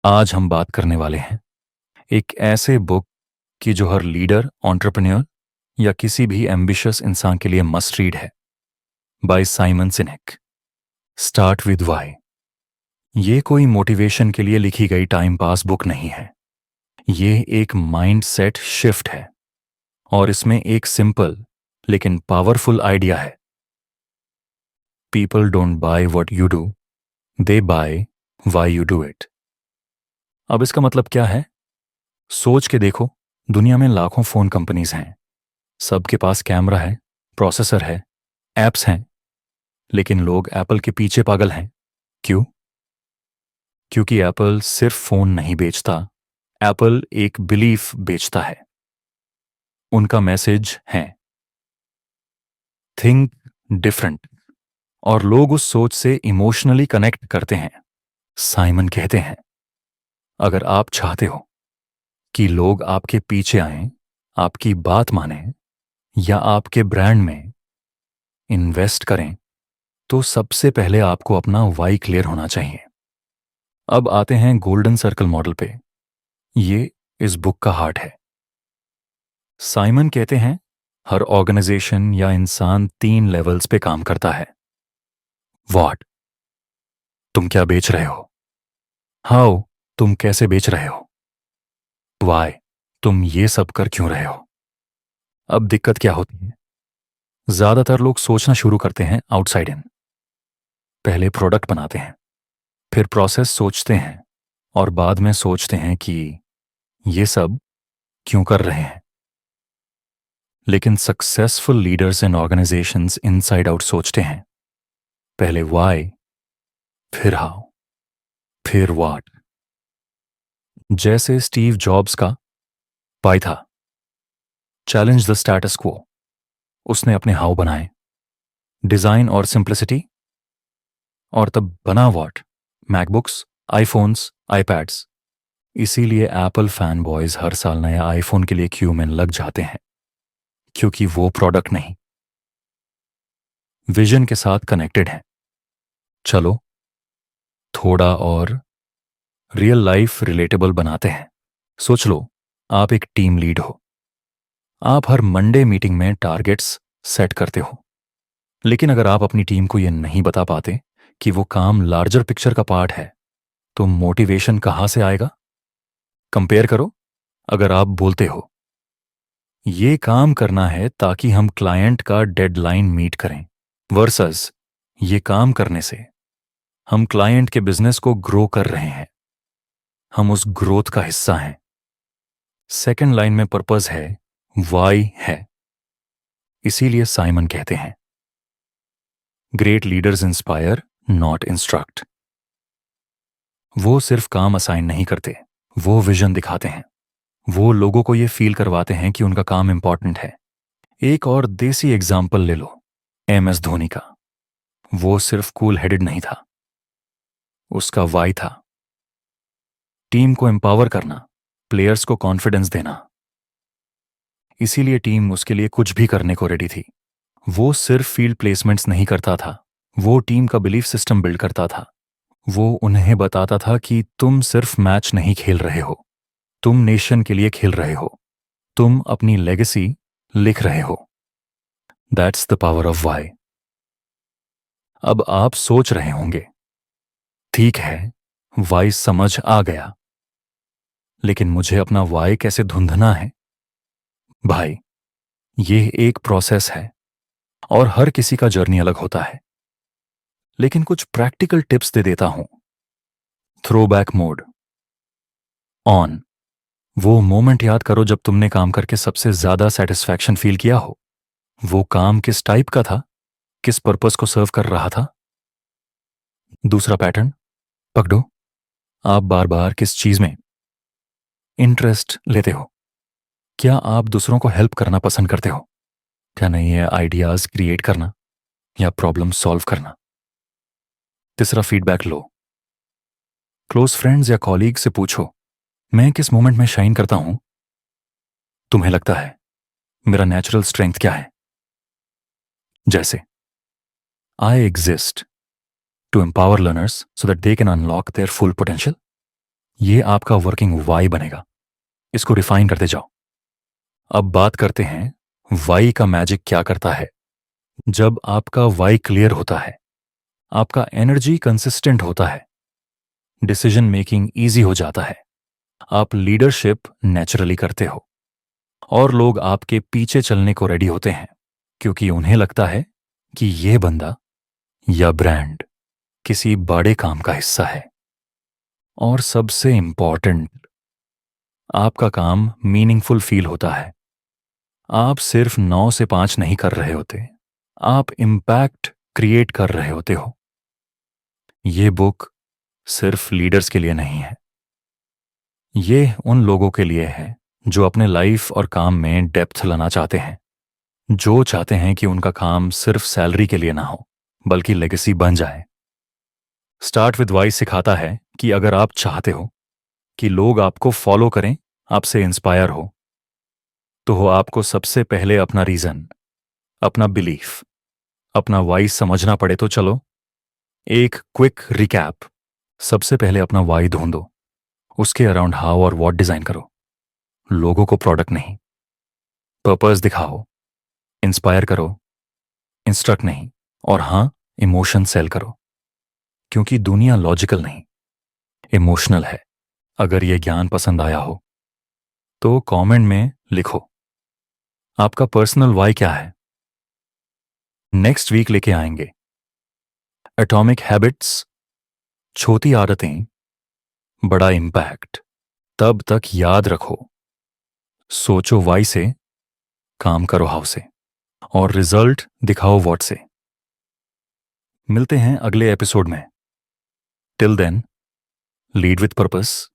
आज हम बात करने वाले हैं एक ऐसे बुक की जो हर लीडर, एंटरप्रेन्योर या किसी भी एम्बिशियस इंसान के लिए मस्ट रीड है। By Simon Sinek. Start with why. ये कोई मोटिवेशन के लिए लिखी गई टाइम पास बुक नहीं है। ये एक माइंड सेट शिफ्ट है और इसमें एक सिंपल लेकिन पावरफुल आइडिया है। People don't buy what you do, they buy why you do it. अब इसका मतलब क्या है? सोच के देखो, दुनिया में लाखों फोन कंपनीज हैं, सबके पास कैमरा है, प्रोसेसर है, एप्स हैं, लेकिन लोग एप्पल के पीछे पागल हैं। क्यों? क्योंकि एप्पल सिर्फ फोन नहीं बेचता, एप्पल एक बिलीफ बेचता है। उनका मैसेज है थिंक डिफरेंट, और लोग उस सोच से इमोशनली कनेक्ट करते हैं। साइमन कहते हैं, अगर आप चाहते हो कि लोग आपके पीछे आएं, आपकी बात माने या आपके ब्रांड में इन्वेस्ट करें, तो सबसे पहले आपको अपना वाई क्लियर होना चाहिए। अब आते हैं गोल्डन सर्कल मॉडल पे। ये इस बुक का हार्ट है। साइमन कहते हैं, हर ऑर्गेनाइजेशन या इंसान 3 लेवल्स पे काम करता है। व्हाट, तुम क्या बेच रहे हो? हाउ, तुम कैसे बेच रहे हो? व्हाई, तुम ये सब कर क्यों रहे हो? अब दिक्कत क्या होती है? ज्यादातर लोग सोचना शुरू करते हैं आउटसाइड इन। पहले प्रोडक्ट बनाते हैं, फिर प्रोसेस सोचते हैं, और बाद में सोचते हैं कि ये सब क्यों कर रहे हैं। लेकिन successful leaders and organisations inside out सोचते हैं। पहले व्हाई, फिर हाउ, फिर व्हाट। जैसे स्टीव जॉब्स का पाई था, चैलेंज द स्टेटस क्वो। उसने अपने हाउ बनाए, डिजाइन और सिंप्लिसिटी, और तब बना व्हाट, मैकबुक्स, आईफोन्स, आईपैड्स। इसीलिए एप्पल फैन बॉयज हर साल नया आईफोन के लिए क्यू में लग जाते हैं, क्योंकि वो प्रोडक्ट नहीं, विजन के साथ कनेक्टेड है। चलो थोड़ा और रियल लाइफ रिलेटेबल बनाते हैं। सोच लो, आप एक टीम लीड हो। आप हर मंडे मीटिंग में टारगेट्स सेट करते हो, लेकिन अगर आप अपनी टीम को यह नहीं बता पाते कि वो काम लार्जर पिक्चर का पार्ट है, तो मोटिवेशन कहां से आएगा? कंपेयर करो। अगर आप बोलते हो ये काम करना है ताकि हम क्लाइंट का डेडलाइन मीट करें, वर्सेस ये काम करने से हम क्लाइंट के बिजनेस को ग्रो कर रहे हैं, हम उस ग्रोथ का हिस्सा हैं। सेकंड लाइन में पर्पस है, वाई है। इसीलिए साइमन कहते हैं, great leaders inspire, not instruct. वो सिर्फ काम असाइन नहीं करते, वो विजन दिखाते हैं। वो लोगों को ये फील करवाते हैं कि उनका काम इंपॉर्टेंट है। एक और देसी एग्जाम्पल ले लो, एमएस धोनी का। वो सिर्फ कूल हेडेड नहीं था, उसका वाई था टीम को एम्पावर करना, प्लेयर्स को कॉन्फिडेंस देना। इसीलिए टीम उसके लिए कुछ भी करने को रेडी थी। वो सिर्फ फील्ड प्लेसमेंट्स नहीं करता था, वो टीम का बिलीफ सिस्टम बिल्ड करता था। वो उन्हें बताता था कि तुम सिर्फ मैच नहीं खेल रहे हो, तुम नेशन के लिए खेल रहे हो, तुम अपनी लेगेसी लिख रहे हो। That's the power of why. अब आप सोच रहे होंगे, ठीक है, वाई समझ आ गया, लेकिन मुझे अपना वाई कैसे ढूंढना है? भाई, ये एक प्रोसेस है और हर किसी का जर्नी अलग होता है। लेकिन कुछ प्रैक्टिकल टिप्स दे देता हूं। Throwback mode on. वो मोमेंट याद करो जब तुमने काम करके सबसे ज्यादा सेटिस्फैक्शन फील किया हो। वो काम किस टाइप का था, किस पर्पस को सर्व कर रहा था? दूसरा पैटर्न पकड़ो, आप बार बार किस चीज में इंटरेस्ट लेते हो? क्या आप दूसरों को हेल्प करना पसंद करते हो? क्या नहीं है आइडियाज क्रिएट करना या प्रॉब्लम सॉल्व करना? तीसरा फीडबैक लो। क्लोज फ्रेंड्स या कॉलीग से पूछो, मैं किस मोमेंट में शाइन करता हूं? तुम्हें लगता है मेरा नेचुरल स्ट्रेंथ क्या है? जैसे, I exist to empower learners so that they can unlock their full potential. ये आपका वर्किंग वाई बनेगा। इसको रिफाइन करते जाओ। अब बात करते हैं वाई का मैजिक क्या करता है। जब आपका वाई क्लियर होता है, आपका एनर्जी कंसिस्टेंट होता है, डिसीजन मेकिंग इजी हो जाता है, आप लीडरशिप नेचुरली करते हो, और लोग आपके पीछे चलने को रेडी होते हैं क्योंकि उन्हें लगता है कि यह बंदा या ब्रांड किसी बड़े काम का हिस्सा है। और सबसे इंपॉर्टेंट, आपका काम मीनिंगफुल फील होता है। आप सिर्फ 9 से 5 नहीं कर रहे होते, आप इम्पैक्ट क्रिएट कर रहे होते हो। ये बुक सिर्फ लीडर्स के लिए नहीं है, ये उन लोगों के लिए है जो अपने लाइफ और काम में डेप्थ लाना चाहते हैं, जो चाहते हैं कि उनका काम सिर्फ सैलरी के लिए ना हो बल्कि लेगेसी बन जाए। स्टार्ट विद वाई सिखाता है कि अगर आप चाहते हो कि लोग आपको फॉलो करें, आपसे इंस्पायर हो, तो हो आपको सबसे पहले अपना रीजन, अपना बिलीफ, अपना वाई समझना पड़े। तो चलो एक क्विक रिकैप। सबसे पहले अपना वाई ढूंढो, उसके अराउंड हाउ और व्हाट डिजाइन करो। लोगों को प्रोडक्ट नहीं, पर्पस दिखाओ, इंस्पायर करो, इंस्ट्रक्ट नहीं, और हां, इमोशन सेल करो, क्योंकि दुनिया लॉजिकल नहीं, इमोशनल है। अगर यह ज्ञान पसंद आया हो तो कमेंट में लिखो आपका पर्सनल वाई क्या है। नेक्स्ट वीक लेके आएंगे एटॉमिक हैबिट्स, छोटी आदतें, बड़ा इंपैक्ट। तब तक याद रखो, सोचो वाई से, काम करो हाउ से, और रिजल्ट दिखाओ व्हाट से। मिलते हैं अगले एपिसोड में। Till then, lead with purpose,